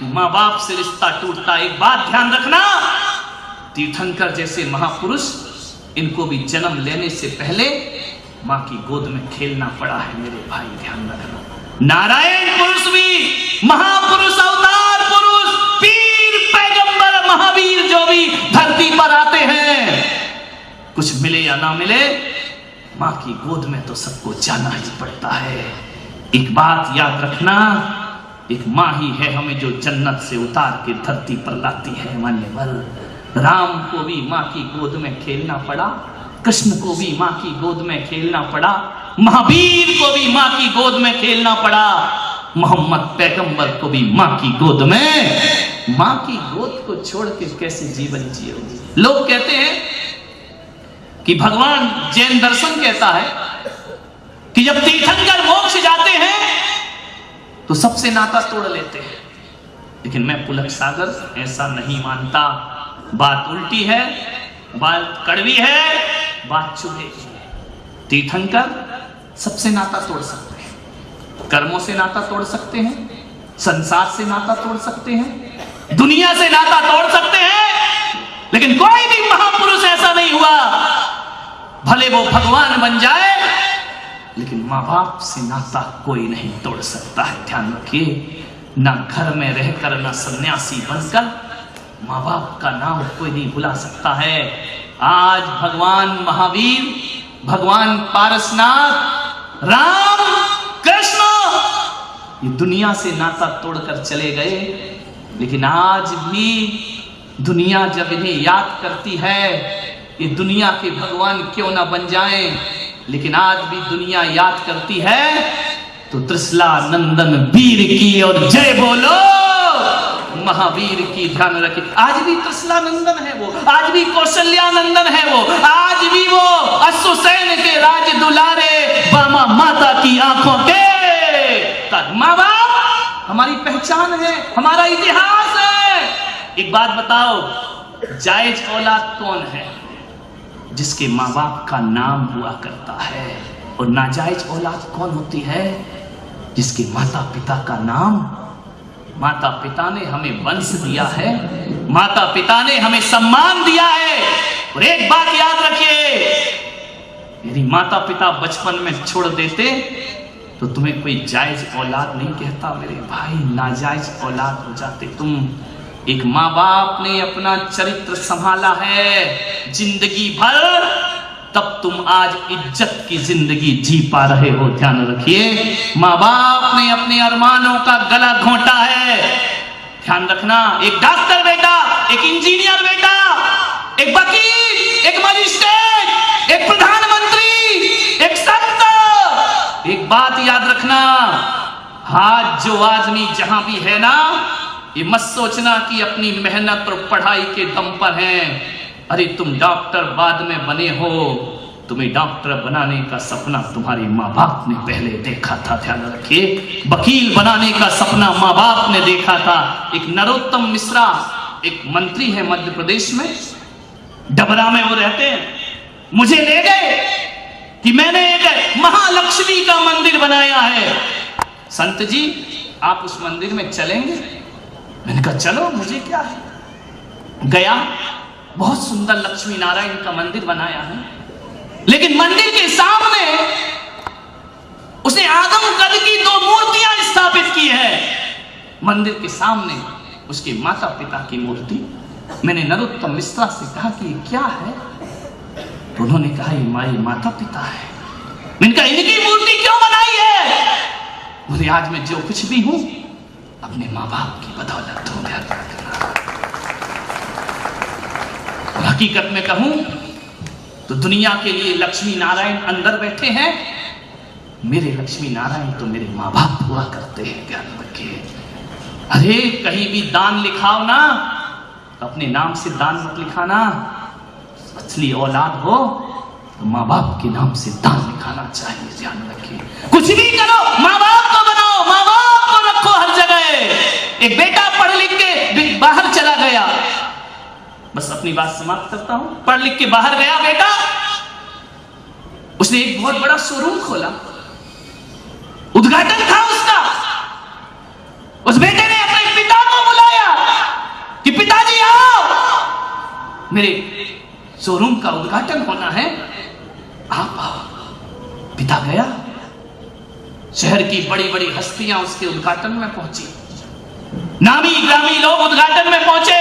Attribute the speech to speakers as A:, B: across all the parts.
A: माँ बाप से रिश्ता टूटता। एक बात ध्यान रखना, तीर्थंकर जैसे महापुरुष, इनको भी जन्म लेने से पहले माँ की गोद में खेलना पड़ा है। मेरे भाई ध्यान रखना, नारायण पुरुष भी, महापुरुष, अवतार पुरुष, पीर, पैगंबर, महावीर जो भी धरती पर आते हैं, कुछ मिले या ना मिले, माँ की गोद में तो सबको जाना ही पड़ता है। एक बात याद रखना, एक माँ ही है हमें जो जन्नत से उतार के धरती पर लाती है। मान्यवर, राम को भी माँ की गोद में खेलना पड़ा, कृष्ण को भी माँ की गोद में खेलना पड़ा, महावीर को भी माँ की गोद में खेलना पड़ा, मोहम्मद पैगंबर को भी माँ की गोद में। माँ की गोद को छोड़ के कैसे जीवन जियोगे? लोग कहते हैं कि भगवान, जैन दर्शन कहता है कि जब तीर्थंकर मोक्ष जाते हैं तो सबसे नाता तोड़ लेते हैं, लेकिन मैं पुलक सागर ऐसा नहीं मानता। बात उल्टी है, बात कड़वी है, बात चुभेगी। तीर्थंकर सबसे नाता तोड़ सकते हैं, कर्मों से नाता तोड़ सकते हैं, संसार से नाता तोड़ सकते हैं, दुनिया से नाता तोड़ सकते हैं, लेकिन कोई भी महापुरुष ऐसा नहीं हुआ, भले वो भगवान बन जाए, लेकिन माँ बाप से नाता कोई नहीं तोड़ सकता है। ध्यान रखिए, ना घर में रहकर, ना सन्यासी बनकर माँ बाप का नाम कोई नहीं भुला सकता है। आज भगवान महावीर, भगवान पारसनाथ, राम, कृष्ण ये दुनिया से नाता तोड़कर चले गए, लेकिन आज भी दुनिया जब इन्हें याद करती है, ये दुनिया के भगवान क्यों ना बन जाएं, लेकिन आज भी दुनिया याद करती है तो त्रिशला नंदन वीर की और जय बोलो महावीर की। ध्यान रखिए, आज भी त्रिशला नंदन है वो, आज भी कौशल्या नंदन है वो, आज भी वो अश्वसेन के राज दुलारे बामा माता की आंखों के। माँ बाप हमारी पहचान है, हमारा इतिहास है। एक बात बताओ, जायज औलाद कौन है? जिसके माँ बाप का नाम हुआ करता है। और नाजायज औलाद कौन होती है? जिसके माता पिता का नाम, माता पिता ने हमें वंश दिया है, माता पिता ने हमें सम्मान दिया है। और एक बात याद रखिए, यदि माता पिता बचपन में छोड़ देते तो तुम्हें कोई जायज औलाद नहीं कहता मेरे भाई, नाजायज औलाद हो जाते तुम। एक माँ बाप ने अपना चरित्र संभाला है जिंदगी भर, तब तुम आज इज्जत की जिंदगी जी पा रहे हो। ध्यान रखिए, माँ बाप ने अपने अरमानों का गला घोंटा है। ध्यान रखना, एक डॉक्टर बेटा, एक इंजीनियर बेटा, एक वकील, एक मजिस्ट्रेट, एक प्रधानमंत्री, एक संत। एक बात याद रखना, आज जो आदमी जहां भी है ना, ये मत सोचना कि अपनी मेहनत और पढ़ाई के दम पर हैं। अरे तुम डॉक्टर बाद में बने हो, तुम्हें डॉक्टर बनाने का सपना तुम्हारे माँ बाप ने पहले देखा था। ध्यान रखिए, वकील बनाने का सपना माँ बाप ने देखा था। एक नरोत्तम मिश्रा, एक मंत्री है मध्य प्रदेश में, डबरा में वो रहते हैं, मुझे ले गए कि मैंने एक महालक्ष्मी का मंदिर बनाया है, संत जी आप उस मंदिर में चलेंगे? मैंने कहा चलो, मुझे क्या है। गया, बहुत सुंदर लक्ष्मी नारायण का मंदिर बनाया है, लेकिन मंदिर के सामने उसने आदम कद की 2 मूर्तियां स्थापित की है। मंदिर के सामने उसके माता पिता की मूर्ति। मैंने नरोत्तम मिश्रा से कहा कि क्या है? तो उन्होंने कहा ये हमारे माता पिता है। मैंने कहा इनकी मूर्ति क्यों बनाई है? बोले आज मैं जो कुछ भी हूं अपने माँ बाप की बदौलत हो गया। हकीकत में कहूं तो दुनिया के लिए लक्ष्मी नारायण अंदर बैठे हैं, मेरे लक्ष्मी नारायण तो मेरे माँ बाप हुआ करते हैं। ध्यान रखिए, अरे कहीं भी दान लिखाओ ना तो अपने नाम से दान मत लिखाना। असली औलाद हो तो माँ बाप के नाम से दान लिखाना चाहिए। ध्यान रखिए, कुछ भी करो माँ बाप को बनाओ, माँ बाप को रखो हर जगह। एक बेटा पढ़ लिख के बाहर चला गया, बस अपनी बात समाप्त करता हूं, पढ़ लिख के बाहर गया बेटा, उसने एक बहुत बड़ा शोरूम खोला, उद्घाटन था उसका। उस बेटे ने अपने पिता को मेरे शोरूम का उद्घाटन होना है, आप आओ। पिता गया, शहर की बड़ी बड़ी हस्तियां उसके उद्घाटन में पहुंची, नामी ग्रामी लोग उद्घाटन में पहुंचे।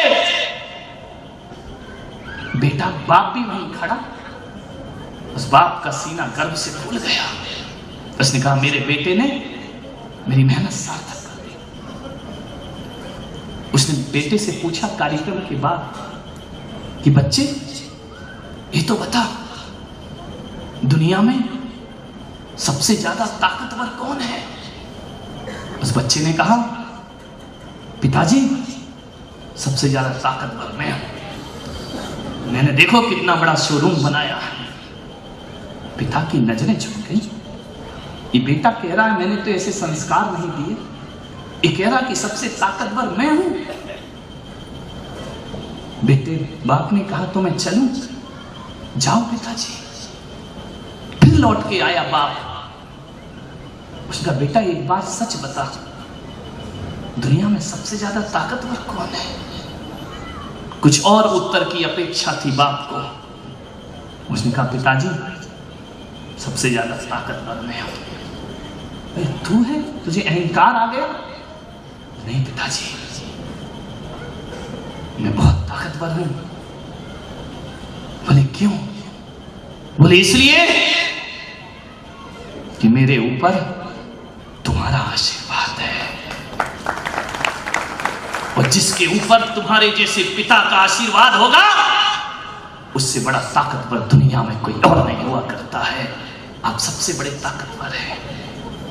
A: बेटा, बाप भी वहीं खड़ा। उस बाप का सीना गर्व से फूल गया। उसने कहा, मेरे बेटे ने मेरी मेहनत सार्थक कर दी। उसने बेटे से पूछा कार्यक्रम के बाद कि बच्चे, ये तो बता, दुनिया में सबसे ज्यादा ताकतवर कौन है? उस बच्चे ने कहा, पिताजी, सबसे ज्यादा ताकतवर मैं हूं। मैंने देखो कितना बड़ा शोरूम बनाया है। पिता की नजरें झुक गई। ये बेटा कह रहा है, मैंने तो ऐसे संस्कार नहीं दिए। ये कह रहा कि सबसे ताकतवर मैं हूं। बेटे, बाप ने कहा तो मैं चलूं? जाओ पिताजी। फिर लौट के आया बाप। उसका, बेटा एक बात सच बता, दुनिया में सबसे ज्यादा ताकतवर कौन है? कुछ और उत्तर की अपेक्षा थी बाप को। उसने कहा, पिताजी, सबसे ज्यादा ताकतवर मैं हूं। तू है? तुझे अहंकार आ गया? नहीं पिताजी, मैं बहुत ताकतवर हूं। बोले क्यों? बोले इसलिए कि मेरे ऊपर तुम्हारा आशीर्वाद है, और जिसके ऊपर तुम्हारे जैसे पिता का आशीर्वाद होगा, उससे बड़ा ताकतवर दुनिया में कोई और नहीं हुआ करता है। आप सबसे बड़े ताकतवर हैं।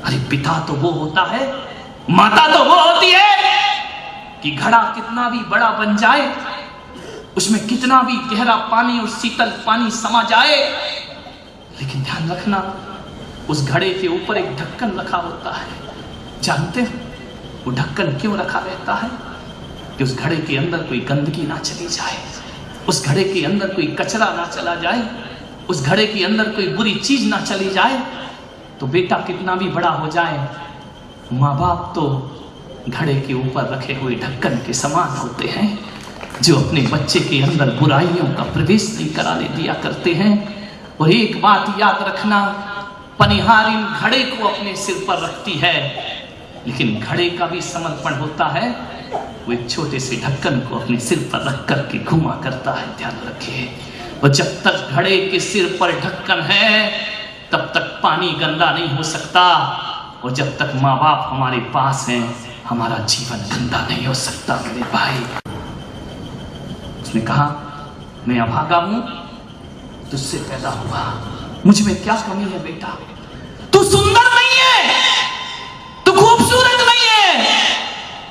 A: अरे पिता तो वो होता है, माता तो वो होती है कि घड़ा कितना भी बड़ा बन जाए, उसमें कितना भी गहरा पानी और शीतल पानी समा जाए, लेकिन ध्यान रखना, उस घड़े के ऊपर एक ढक्कन रखा होता है। जानते हो वो ढक्कन क्यों रखा रहता है? कि उस घड़े के अंदर कोई गंदगी ना चली जाए, उस घड़े के अंदर कोई कचरा ना चला जाए, उस घड़े के अंदर कोई बुरी चीज ना चली जाए। तो बेटा कितना भी बड़ा हो जाए, माँ बाप तो घड़े के ऊपर रखे हुए ढक्कन के समान होते हैं, जो अपने बच्चे के अंदर बुराइयों का प्रवेश नहीं कराने दिया करते हैं। और एक बात याद रखना, पनिहार इन घड़े को अपने सिर पर रखती है, लेकिन घड़े का भी समर्पण होता है। वो एक छोटे से ढक्कन को अपने सिर पर रख करके घुमा करता है, ध्यान रखिए। और जब तक घड़े के सिर पर ढक्कन है, तब तक पानी गंदा नहीं हो सकता, और जब तक माँ बाप हमारे पास हैं, हमारा जीवन गंदा नहीं हो सकता। मेरे भाई, उसने कहा, मैं अभागा हूं, तुझसे पैदा हुआ, मुझ में क्या कमी है बेटा? तू सुंदर नहीं है, तू खूबसूरत नहीं है,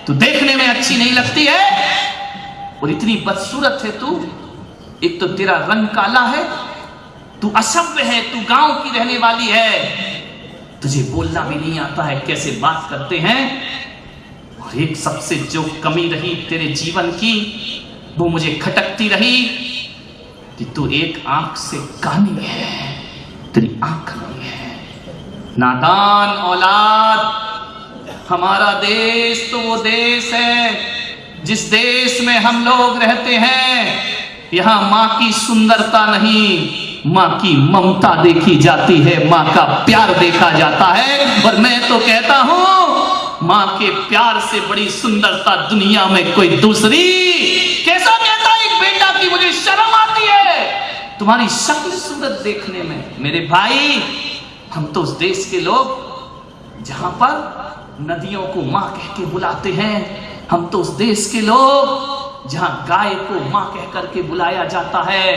A: तू देखने में अच्छी नहीं लगती है, और इतनी बदसूरत है तू। एक तो तेरा रंग काला है, तू असभ्य है, तू गांव की रहने वाली है, तुझे बोलना भी नहीं आता है, कैसे बात करते हैं। और एक सबसे जो कमी रही तेरे जीवन की, वो मुझे खटकती रही कि तू एक आंख से कानी है, तेरी आंख नहीं है। नादान औलाद, हमारा देश तो वो देश है जिस देश में हम लोग रहते हैं, यहाँ माँ की सुंदरता नहीं, माँ की ममता देखी जाती है, माँ का प्यार देखा जाता है। और मैं तो कहता हूँ, माँ के प्यार से बड़ी सुंदरता दुनिया में कोई दूसरी। कैसा कहता है एक बेटा की मुझे शर्म आती है तुम्हारी शक्ल सूरत देखने में। मेरे भाई, हम तो उस देश के लोग जहां पर नदियों को माँ कह के बुलाते हैं, हम तो उस देश के लोग जहां गाय को माँ कह करके बुलाया जाता है,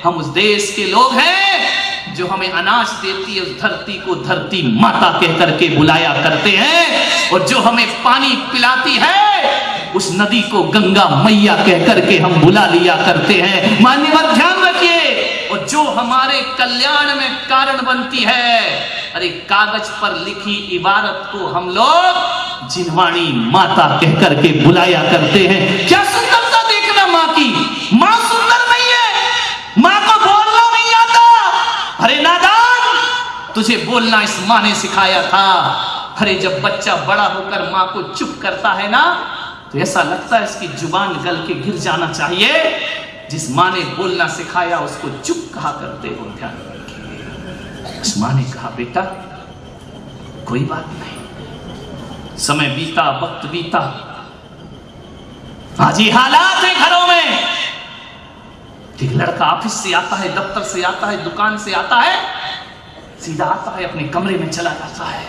A: हम उस देश के लोग हैं जो हमें अनाज देती है, उस धरती को धरती माता कह करके बुलाया करते हैं, और जो हमें पानी पिलाती है, उस नदी को गंगा मैया कह करके हम बुला लिया करते हैं। मान्यवर ध्यान रखिए, और जो हमारे कल्याण में कारण बनती है, अरे कागज पर लिखी इबारत को हम लोग जिनवाणी माता कह करके बुलाया करते हैं। क्या सुंदरता देखना माँ की। माँ सुंदर नहीं है, माँ को बोलना नहीं आता। अरे नादान, तुझे बोलना इस माँ ने सिखाया था। अरे जब बच्चा बड़ा होकर माँ को चुप करता है ना, तो ऐसा लगता है इसकी जुबान गल के गिर जाना चाहिए, जिस माँ ने बोलना सिखाया उसको चुप कहा करते हो, ध्यान रखिए। उस माँ ने कहा बेटा कोई बात नहीं, समय बीता, वक्त बीता, आज ये हालात है घरों में। एक लड़का ऑफिस से आता है, दफ्तर से आता है, दुकान से आता है, सीधा आता है अपने कमरे में चला जाता है,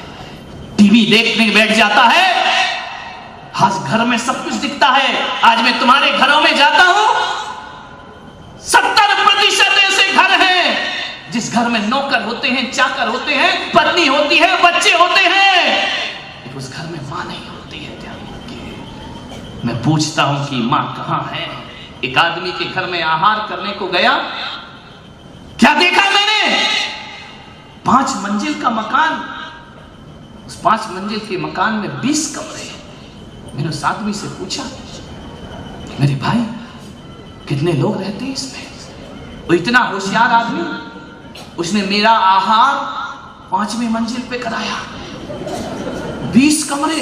A: टीवी देखने बैठ जाता है। आज घर में सब कुछ दिखता है। आज मैं तुम्हारे घरों में जाता हूं, 70% ऐसे घर हैं जिस घर में नौकर होते हैं, चाकर होते हैं, पत्नी होती है, बच्चे होते हैं, लेकिन उस घर में मां नहीं होती है। ध्यान रखिए। मैं पूछता हूं कि मां कहां है? एक आदमी के घर में आहार करने को गया, क्या देखा मैंने? 5 मंजिल का मकान, उस 5 मंजिल के मकान में 20 कमरे। मैंने उस आदमी से पूछा, मेरे भाई कितने लोग रहते हैं इसमें? वो इतना होशियार आदमी, उसने मेरा आहार 5वीं मंजिल पे कराया। 20 कमरे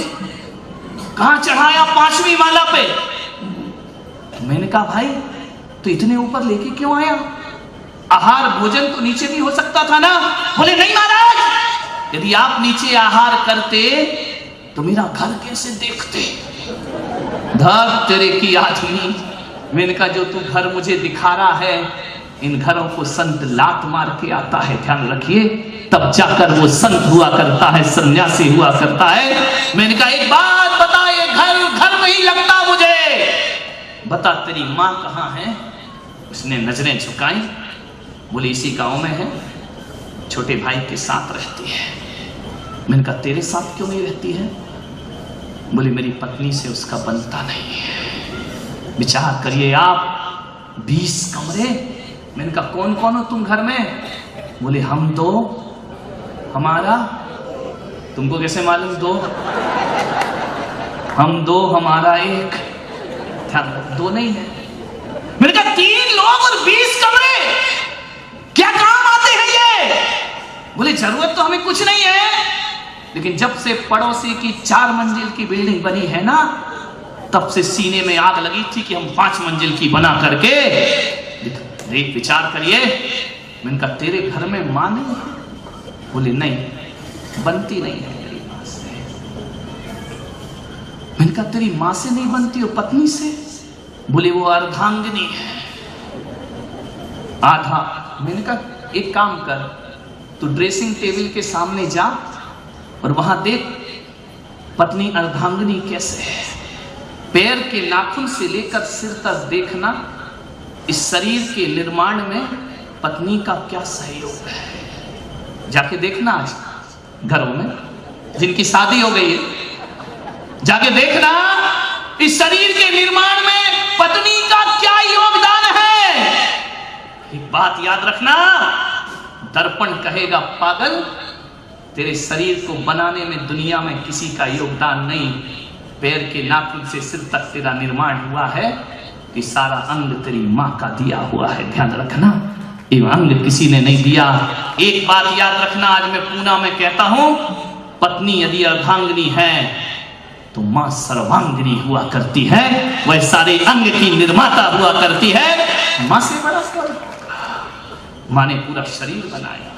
A: कहां चढ़ाया? 5वीं माला पे। मैंने कहा भाई तो इतने ऊपर लेके क्यों आया? आहार भोजन तो नीचे भी हो सकता था ना। बोले नहीं महाराज, यदि आप नीचे आहार करते तो मेरा घर कैसे देखते? धक तेरे की आदमी। मैंने कहा जो तू घर मुझे दिखा रहा है, इन घरों को संत लात मार के आता है, ध्यान रखिए, तब जाकर वो संत हुआ करता है, सन्यासी हुआ करता है। मैंने कहा एक बात बता, ये घर नहीं लगता मुझे, बता तेरी माँ कहाँ है? उसने नजरें झुकाई, बोली इसी गांव में है, छोटे भाई के साथ रहती है। मैंने कहा तेरे साथ क्यों नहीं रहती है? बोली मेरी पत्नी से उसका बनता नहीं है। विचार करिए आप, 20 कमरे। मैंने कहा कौन कौन हो तुम घर में? बोले हम 2, हमारा। तुमको कैसे मालूम 2? हम 2, हमारा 1। ध्यान रखो 2 नहीं है। मैंने कहा 3 लोग और 20 कमरे, क्या काम आते हैं ये? बोले जरूरत तो हमें कुछ नहीं है, लेकिन जब से पड़ोसी की 4 मंजिल की बिल्डिंग बनी है ना, तब से सीने में आग लगी थी कि हम 5 मंजिल की बना करके देख। विचार करिए। मैंने कहा तेरे घर में मां नहीं है? बोले नहीं, बनती नहीं है मेरी मां से। मैंने कहा तेरी मां से नहीं बनती हो, पत्नी से? बोले वो अर्धांगिनी है, आधा। मैंने कहा एक काम कर, तू ड्रेसिंग टेबल के सामने जा और वहां देख पत्नी अर्धांगिनी कैसे है। पैर के नाखून से लेकर सिर तक देखना, इस शरीर के निर्माण में पत्नी का क्या सहयोग है। जाके देखना आज घरों में जिनकी शादी हो गई है, जाके देखना इस शरीर के निर्माण में पत्नी का क्या योगदान है। एक बात याद रखना, दर्पण कहेगा पागल, तेरे शरीर को बनाने में दुनिया में किसी का योगदान नहीं। पैर के नाखून से सिर तक तेरा निर्माण हुआ है, कि सारा अंग तेरी मां का दिया हुआ है। ध्यान रखना, ये अंग किसी ने नहीं दिया। एक बात याद रखना, आज मैं पूना में कहता हूं, पत्नी यदि अर्धांगिनी है तो मां सर्वांगिनी हुआ करती है, वह सारे अंग की निर्माता हुआ करती है। मां से बड़ा मां ने पूरा शरीर बनाया।